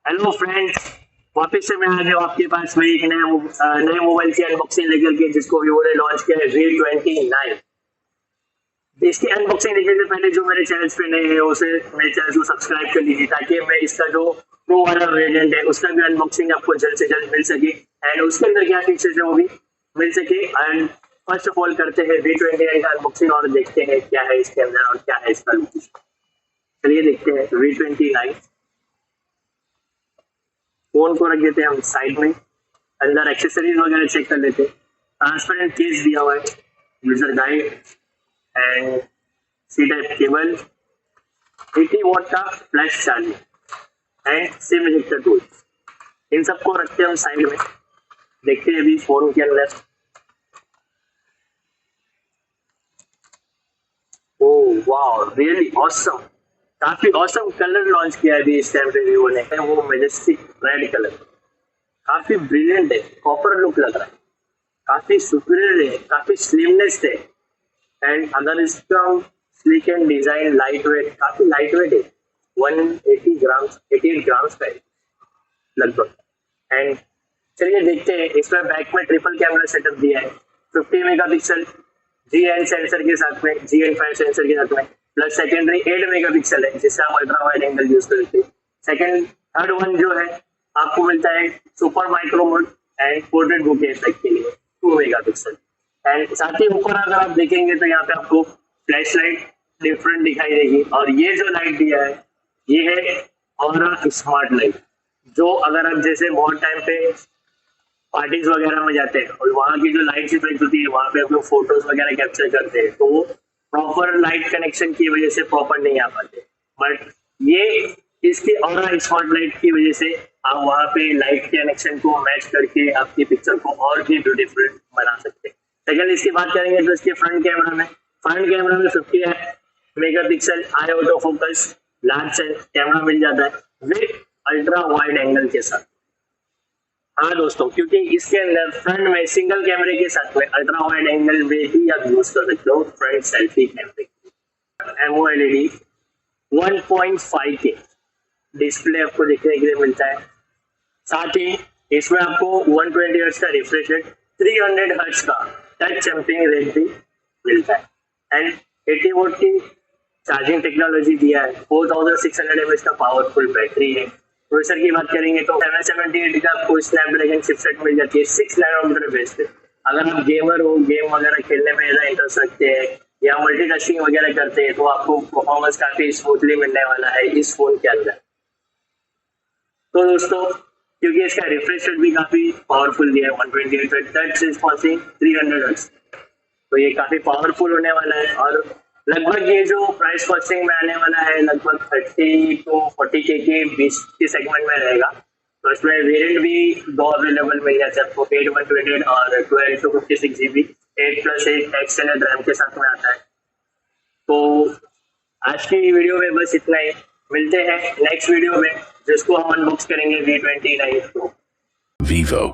Hello friends, वापस से मैं आ गया हूँ आपके पास में एक नए मोबाइल की अनबॉक्सिंग लेकर के, जिसको वीवो ने लॉन्च किया है V29। इसकी अनबॉक्सिंग देखने से पहले जो मेरे चैनल्स पे नए हैं उसे मेरे चैनल को सब्सक्राइब कर लीजिए, ताकि मैं इसका जो प्रो वाला वेरिएंट है उसका भी अनबॉक्सिंग आपको जल्द से जल्द मिल सके एंड उसके अंदर क्या फीचर्स है वो भी मिल सके। एंड फर्स्ट ऑफ ऑल करते हैं V29 का अनबॉक्सिंग और देखते हैं क्या है इसके अंदर और क्या है इसका लुक। चलिए देखते हैं V29। फोन को रख देते हैं हम साइड में, अंदर एक्सेसरीज वगैरह चेक कर लेते हैं। ट्रांसपेरेंट केस दिया हुआ है, user guide and C type cable, 80 watt का flash charging and SIM ejector tool. इन सबको रखते हैं हम साइड में, देखते हैं अभी फोन के अंदर। ओह वाओ, रियली ऑसम, काफी ऑसम कलर लॉन्च किया है अभी इस टाइम पे वीवो ने। वो मेजेस्टिक रेड कलर, काफी ब्रिलियंट है, कॉपर लुक लग रहा है, काफी सुपीरियर है, काफी स्लिमनेस है। एंड अगर इसका sleek and design light weight, काफी लाइट वेट है, 180 ग्राम्स 88 ग्राम्स का है लगभग। एंड चलिए देखते हैं, इसमें बैक में ट्रिपल कैमरा सेटअप दिया है, 50 मेगापिक्सल GN सेंसर के साथ में, GN5 सेंसर के साथ में, प्लस सेकेंडरी 8 मेगापिक्सल है जिससे आप अल्ट्रा वाइड एंगल यूज करते हैं। थर्ड वन जो है आपको मिलता है super micro mode and portrait bouquet effect के लिए 2 मेगापिक्सल। एंड साथ ही ऊपर अगर आप देखेंगे तो यहाँ पे आपको फ्लैश लाइट डिफरेंट दिखाई देगी, और ये जो लाइट दिया है ये है ऑरा स्मार्ट लाइट, जो अगर आप जैसे बहुत टाइम पे पार्टीज वगैरह में जाते हैं और वहाँ की जो लाइट इफेक्ट होती है, वहाँ पे आप लोग फोटोज वगैरह कैप्चर करते हैं, तो वो प्रॉपर लाइट कनेक्शन की वजह से प्रॉपर नहीं आ पाते। बट ये इसकी ऑरा स्मार्ट लाइट की वजह से आप वहाँ पे लाइट कनेक्शन को मैच करके आपकी पिक्चर को और भी ब्यूटीफुल बना सकते हैं। सेकंड इसकी बात करेंगे तो इसके फ्रंट कैमरा में 50 मेगापिक्सल आई ऑटो फोकस लार्ज कैमरा मिल जाता है विद अल्ट्रा वाइड एंगल के साथ। हाँ दोस्तों, क्योंकि इसके अंदर फ्रंट में सिंगल कैमरे के साथ में अल्ट्रा वाइड एंगल में ही आप यूज कर सकते हो फ्रंट सेल्फी कैमरे। एमओएलईडी 1.5K डिस्प्ले आपको देखने के लिए मिलता है। साथ ही इसमें आपको 120 हर्ट्ज का रिफ्रेश रेट, 300 हर्ट्ज का टच जंपिंग रेट भी मिलता है एंड 80 वोल्ट की चार्जिंग टेक्नोलॉजी दिया है। 4600 mAh का पावरफुल बैटरी है। प्रोसेसर की बात करेंगे तो 778 का आपको स्नैपड्रैगन चिपसेट मिल जाती है, 6 नैनोमीटर बेस पे। अगर आप गेमर हो, गेम वगैरह खेलने में ज़्यादा इंटरेस्ट रखते हैं या मल्टीटास्किंग वगैरह करते हैं, तो आपको परफॉर्मेंस काफी स्मूथली मिलने वाला है इस फोन के अंदर। तो दोस्तों, क्योंकि इसका रिफ्रेश रेट भी काफी पावरफुल दिया है, 128 टच रिस्पॉन्सिंग 300 हर्ट्ज, तो ये काफी पावरफुल होने वाला है। और लगभग ये जो प्राइस कॉस्टिंग में आने वाला है लगभग 30 to 40K के बीच के सेगमेंट में रहेगा। तो इसमें वेरिएंट भी दो अवेलेबल मिल जाते हैं आपको, 8 128 और 12 to 56 GB 8+8 एक्सटर्नल रैम के साथ में आता है। तो आज की वीडियो में बस इतना ही, मिलते हैं नेक्स्ट वीडियो में जिसको हम अनबॉक्स करेंगे V29 को। Vivo